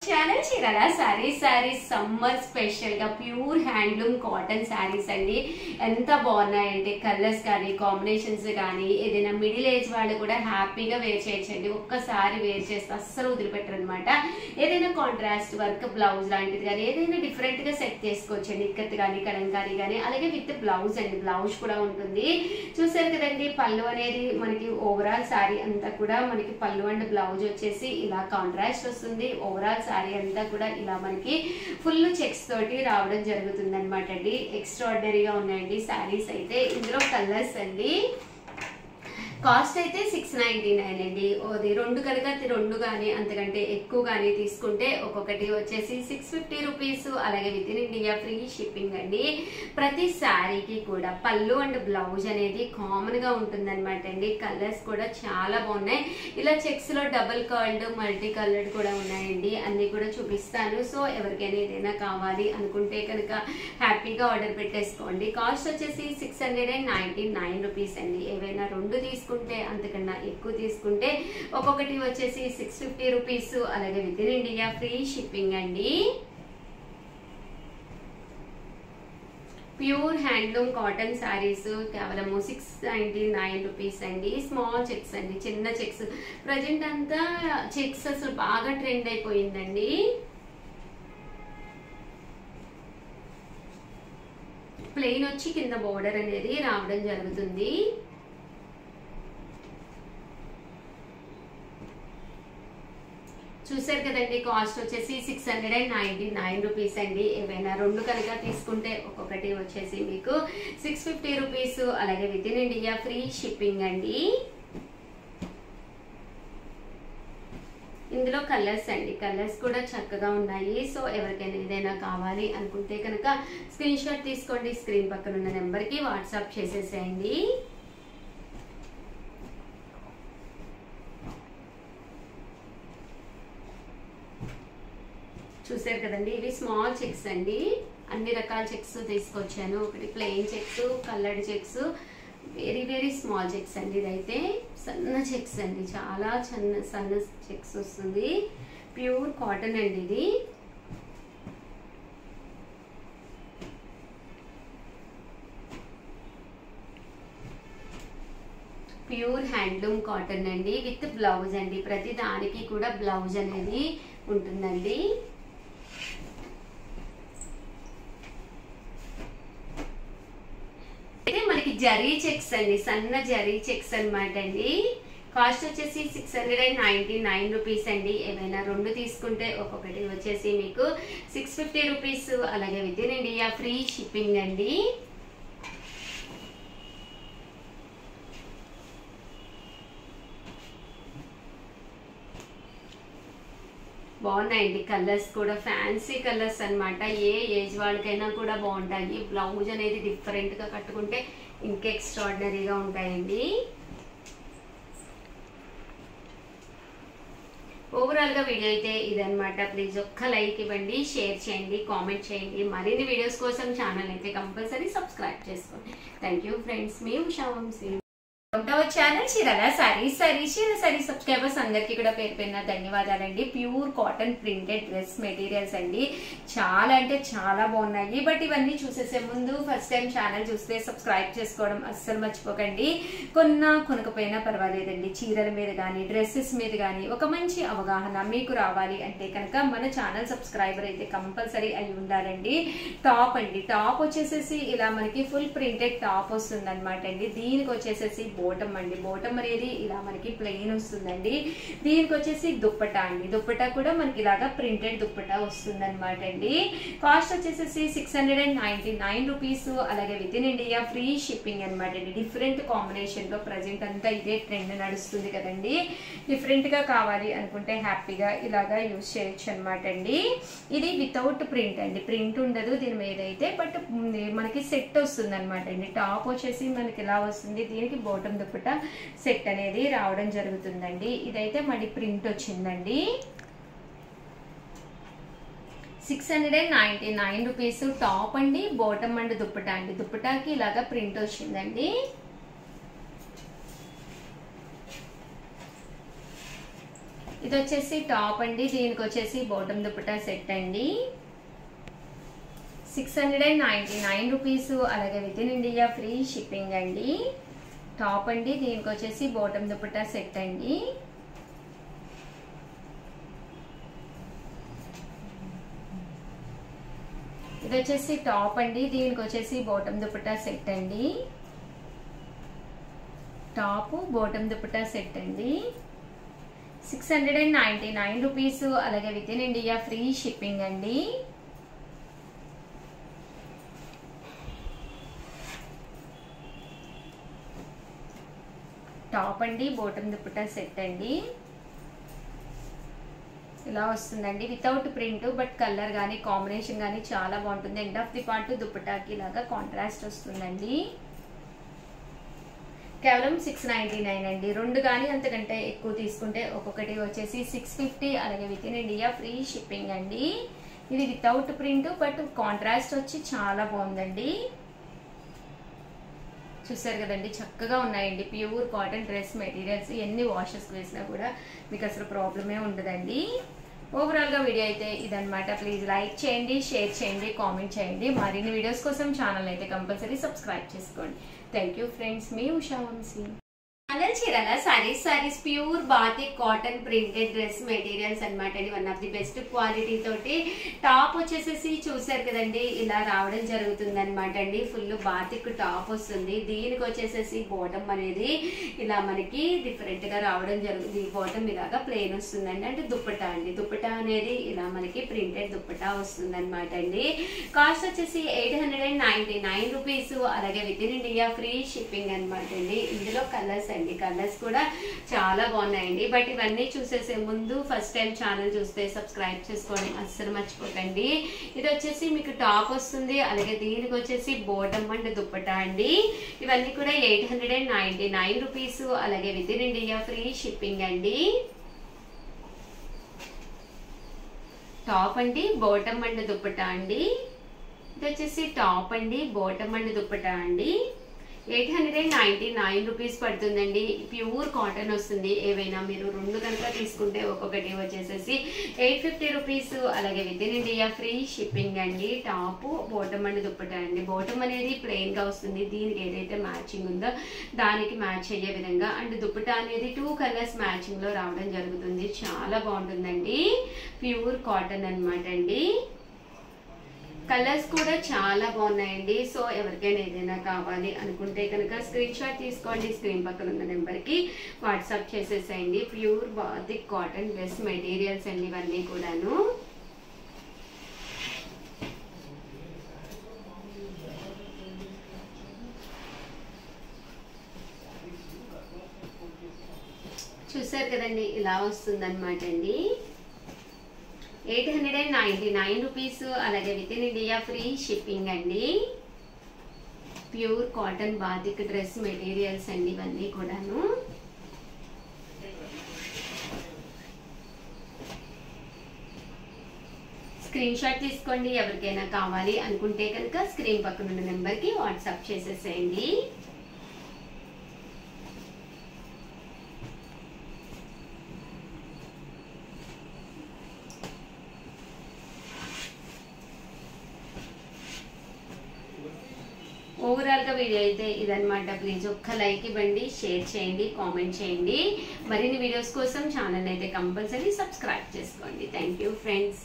Channel Chirala saris summer special గా pure handloom cotton saris అండి. ఎంత బాగున్నాయంటే కలర్స్ కానీ కాంబినేషన్స్ కానీ ఏదైనా మిడిల్ ఏజ్ వాళ్ళు కూడా హ్యాపీగా వేర్ చేయొచ్చండి. ఒక్కసారి వేర్ చేస్తే అస్సలు వదిలిపెట్టరు అనమాట. ఏదైనా కాంట్రాస్ట్ వర్క్ బ్లౌజ్ లాంటిది కానీ ఏదైనా డిఫరెంట్ గా సెట్ చేసుకోవచ్చండి. ఇక్కత్ కానీ కలంకారీ కానీ అలాగే విత్ బ్లౌజ్ అండి. బ్లౌజ్ కూడా ఉంటుంది. చూసారు కదండి, పళ్ళు అనేది మనకి ఓవరాల్ సారీ అంతా కూడా మనకి పళ్ళు అండ్ బ్లౌజ్ వచ్చేసి ఇలా కాంట్రాస్ట్ వస్తుంది. ఓవరాల్ సారీ అంతా కూడా ఇలా మనకి ఫుల్ చెక్స్ తోటి రావడం జరుగుతుంది అనమాట అండి. ఎక్స్ట్రాడినరీగా ఉన్నాయండి సారీస్ అయితే. ఇందులో కలర్స్ అండి. కాస్ట్ అయితే 699 అండి. అది రెండు కనుక రెండు కానీ అంతకంటే ఎక్కువ కానీ తీసుకుంటే ఒక్కొక్కటి వచ్చేసి 650 రూపీస్. అలాగే with in India free shipping అండి. ప్రతి శారీకి కూడా పళ్ళు అండ్ బ్లౌజ్ అనేది కామన్ గా ఉంటుంది అనమాట అండి. కలర్స్ కూడా చాలా బాగున్నాయి. ఇలా చెక్స్ లో డబుల్ కలర్డ్ మల్టీ కలర్డ్ కూడా ఉన్నాయండి. అన్ని కూడా చూపిస్తాను. సో ఎవరికైనా ఏదైనా కావాలి అనుకుంటే కనుక హ్యాపీగా ఆర్డర్ పెట్టేసుకోండి. కాస్ట్ వచ్చేసి 699 రూపీస్ అండి. ఏవైనా రెండు తీసుకుంటే అంతకన్నా ఎక్కువ తీసుకుంటే ఒక్కొక్కటి వచ్చేసి 650 రూపీస్. అలాగే with in India free shipping అండి. ప్యూర్ హ్యాండ్లూమ్ కాటన్ సారీస్ కేవలం 699 రూపీస్ అండి. స్మాల్ చెక్స్ అండి, చిన్న చెక్స్. ప్రజెంట్ అంతా చెక్స్ అసలు బాగా ట్రెండ్ అయిపోయిందండి. ప్లెయిన్ వచ్చి కింద బోర్డర్ అనేది రావడం జరుగుతుంది. చూసారు కదండి, కాస్ట్ వచ్చేసి 699 రూపీస్ అండి. ఏవైనా రెండు కనుక తీసుకుంటే ఒక్కొక్కటి వచ్చేసి మీకు 650 రూపీస్. అలాగే with in India free shipping అండి. ఇందులో కలర్స్ అండి. కలర్స్ కూడా చక్కగా ఉన్నాయి. సో ఎవరికైనా ఏదైనా కావాలి అనుకుంటే కనుక స్క్రీన్ షాట్ తీసుకోండి. స్క్రీన్ పక్కన ఉన్న నెంబర్కి వాట్సాప్ చేసేసేయండి. చూసారు కదండి, ఇవి స్మాల్ చెక్స్ అండి. అన్ని రకాల చెక్స్ తీసుకొచ్చాను. ఒకటి plain checks, coloured checks, very very small checks అండి. ఇదైతే సన్న చెక్స్ అండి. చాలా సన్న చెక్స్ వస్తుంది. ప్యూర్ కాటన్ అండి ఇది. ప్యూర్ హ్యాండ్లూమ్ కాటన్ అండి విత్ బ్లౌజ్ అండి. ప్రతి దానికి కూడా బ్లౌజ్ అనేది ఉంటుందండి. అయితే మనకి జరీ చెక్స్ అండి, సన్న జరీ చెక్స్ అనమాట అండి. కాస్ట్ వచ్చేసి 699 రూపీస్ అండి. ఏమైనా రెండు తీసుకుంటే ఒక్కొక్కటి వచ్చేసి మీకు 650 రూపీస్. అలాగే with in India free shipping అండి. బాగున్నాయండి. కలర్స్ కూడా ఫ్యాన్సీ కలర్స్ అనమాట. ఏ ఏజ్ వాళ్ళకైనా కూడా బాగుంటాయి. బ్లౌజ్ అనేది డిఫరెంట్ గా కట్టుకుంటే ఇంకా ఎక్స్ట్రాడినరీగా ఉంటాయండి. ఓవరాల్ గా వీడియో అయితే ఇదనమాట. ప్లీజ్ ఒక్క లైక్ ఇవ్వండి, షేర్ చేయండి, కామెంట్ చేయండి. మరిన్ని వీడియోస్ కోసం ఛానల్ అయితే కంపల్సరీ సబ్స్క్రైబ్ చేసుకోండి. Thank you friends. మీ ఉషా వంశీ. ఛానల్ చీరాల సారీ సబ్స్క్రైబర్స్ అందరికీ కూడా పేరు పేరున ధన్యవాదాలండి. Pure cotton printed dress materials అండి. చాలా అంటే చాలా బాగున్నాయి. బట్ ఇవన్నీ చూసేసే ముందు ఫస్ట్ టైం ఛానల్ చూస్తే సబ్స్క్రైబ్ చేసుకోవడం అస్సలు మర్చిపోకండి. కొనకపోయినా పర్వాలేదండి. చీరల మీద కానీ డ్రెస్సెస్ మీద కానీ ఒక మంచి అవగాహన మీకు రావాలి అంటే కనుక మన ఛానల్ సబ్స్క్రైబర్ అయితే కంపల్సరీ అయి ఉండాలండి. టాప్ అండి. టాప్ వచ్చేసేసి ఇలా మనకి ఫుల్ ప్రింటెడ్ టాప్ వస్తుంది అనమాట అండి. దీనికి వచ్చేసేసి బోటం అండి. బోటం అనేది ఇలా మనకి ప్లెయిన్ వస్తుందండి. దీనికి వచ్చేసి దుప్పటా అండి. దుప్పటా కూడా మనకి ఇలాగా ప్రింటెడ్ దుప్పటా వస్తుంది అనమాట అండి. కాస్ట్ వచ్చేసి 699 రూపీస్. అలాగే with in India free shipping అనమాట అండి. డిఫరెంట్ కాంబినేషన్ లో ప్రజెంట్ అంతా ఇదే ట్రెండ్ నడుస్తుంది కదండి. డిఫరెంట్ గా కావాలి అనుకుంటే హ్యాపీగా ఇలాగా యూజ్ చేయొచ్చు అనమాట అండి. ఇది వితౌట్ ప్రింట్ అండి. ప్రింట్ ఉండదు దీని మీద అయితే. బట్ మనకి సెట్ వస్తుంది అనమాట అండి. టాప్ వచ్చేసి మనకి ఇలా వస్తుంది. దీనికి బోటం దుప్పటా సెట్ అనేది రావడం జరుగుతుందండి. ఇదైతే మళ్ళీ ప్రింట్ వచ్చిందండి. 699 రూపీస్. టాప్ అండి, బాటమ్ అండ్ దుప్పటా అండి. దుప్పటాకి ఇలాగా ప్రింట్ వచ్చిందండి. ఇది వచ్చేసి టాప్ అండి, దీనికి వచ్చేసి బాటమ్ దుపట్టా సెట్ అండి 699 రూపీస్. అలాగే with in India free shipping అండి. టాప్ అండి, దీనికి వచ్చేసి బాటమ్ దుపట్టా సెట్ అండి. ఇది వచ్చేసి టాప్ అండి, దీనికి వచ్చేసి బాటమ్ దుపట్టా సెట్ అండి. టాప్ బాటమ్ దుపట్టా సెట్ అండి 699 రూపీస్. అలాగే with in India free shipping అండి. టాప్ అండి, బాటమ్ దుపట్టా సెట్ అండి. ఇలా వస్తుందండి వితౌట్ ప్రింట్, బట్ కలర్ కానీ కాంబినేషన్ కానీ చాలా బాగుంటుంది. ఎండ్ ఆఫ్ ది పార్ట్ దుపట్టాకి ఇలాగా కాంట్రాస్ట్ వస్తుందండి. కేవలం 699 అండి. రెండు కానీ అంతకంటే ఎక్కువ తీసుకుంటే ఒక్కొక్కటి వచ్చేసి 650. అలాగే with in India free shipping అండి. ఇది వితౌట్ ప్రింట్ బట్ కాంట్రాస్ట్ వచ్చి చాలా బాగుందండి. చూసారు కదండి, చక్కగా ఉన్నాయండి. Pure cotton dress materials. ఎన్ని వాషెస్ వేసినా కూడా మీకు అసలు ప్రాబ్లమే ఉండదండి. ఓవరాల్ గా వీడియో అయితే ఇదన్నమాట. ప్లీజ్ లైక్ చేయండి, షేర్ చేయండి, కామెంట్ చేయండి. మరిన్ని వీడియోస్ కోసం ఛానల్ అయితే కంపల్సరీ సబ్స్క్రైబ్ చేసుకోండి. థ్యాంక్ యూ ఫ్రెండ్స్, మీ Usha Vamsi. Chirala saris pure batik cotton printed dress materials అనమాట అండి. One of the best quality తోటి టాప్ వచ్చేసేసి చూసారు కదండి, ఇలా రావడం జరుగుతుంది అనమాట అండి. ఫుల్ బాతిక్ టాప్ వస్తుంది. దీనికి వచ్చేసేసి బాటమ్ అనేది ఇలా మనకి డిఫరెంట్ గా రావడం జరుగుతుంది. బాటమ్ ఇలాగా ప్లెయిన్ వస్తుందండి. అంటే దుప్పటా అండి, దుప్పటా అనేది ఇలా మనకి ప్రింటెడ్ దుప్పటా వస్తుంది అనమాట అండి. కాస్ట్ వచ్చేసి 899 రూపీస్. అలాగే with in India free shipping అనమాట అండి. ఇందులో కలర్స్ అండి, కలర్స్ కూడా చాలా బాగున్నాయండి. బట్ ఇవన్నీ చూసేసే ముందు ఫస్ట్ టైం ఛానల్ చూస్తే సబ్స్క్రైబ్ చేసుకోండి, అస్సలు మర్చిపోకండి. ఇది వచ్చేసి మీకు టాప్ వస్తుంది. అలాగే దీనికి వచ్చేసి బాటమ్ అండ్ దుప్పటా అండి. ఇవన్నీ కూడా 899 రూపీస్. అలాగే with in India free shipping అండి. టాప్ అండి, బాటమ్ అండ్ దుప్పటా అండి. ఇది వచ్చేసి టాప్ అండి, బాటమ్ అండ్ దుప్పటా అండి. 899 రూపీస్ పడుతుందండి. ప్యూర్ కాటన్ వస్తుంది. ఏవైనా మీరు రెండు కనుక తీసుకుంటే ఒక్కొక్కటి వచ్చేసేసి 850 రూపీస్. అలాగే with in India free shipping అండి. టాప్ బాటమ్ అండ్ దుప్పటా అండి. బాటమ్ అనేది ప్లెయిన్ గా వస్తుంది. దీనికి ఏదైతే మ్యాచింగ్ ఉందో దానికి మ్యాచ్ అయ్యే విధంగా, అండ్ దుప్పటా అనేది 2 కలర్స్ మ్యాచింగ్ లో రావడం జరుగుతుంది. చాలా బాగుంటుందండి. ప్యూర్ కాటన్ అనమాట అండి. కలర్స్ కూడా చాలా బాగున్నాయండి. సో ఎవరికైనా ఏదైనా కావాలి అనుకుంటే కనుక స్క్రీన్ షాట్ తీసుకోండి. స్క్రీన్ పక్కన ఉన్న నెంబర్కి వాట్సాప్ చేసేసేయండి. Pure batik cotton dress materials అండి ఇవన్నీ కూడాను. చూసారు కదండి, ఇలా వస్తుంది అనమాట అండి. 899 రూపీస్. అలాగే with in India free shipping అండి. Pure cotton batik dress materials అండి ఇవన్నీ కూడాను. స్క్రీన్ షాట్ తీసుకోండి. ఎవరికైనా కావాలి అనుకుంటే కనుక స్క్రీన్ పక్కన ఉన్న నెంబర్కి వాట్సాప్ చేసేసేయండి. ఓవరాల్ గా వీడియో అయితే ఇదన్నమాట. ప్లీజ్ ఒక్క లైక్ ఇవ్వండి, షేర్ చేయండి, కామెంట్ చేయండి. మరిన్ని వీడియోస్ కోసం ఛానల్ అయితే కంపల్సరీ సబ్స్క్రైబ్ చేసుకోండి. Thank you friends.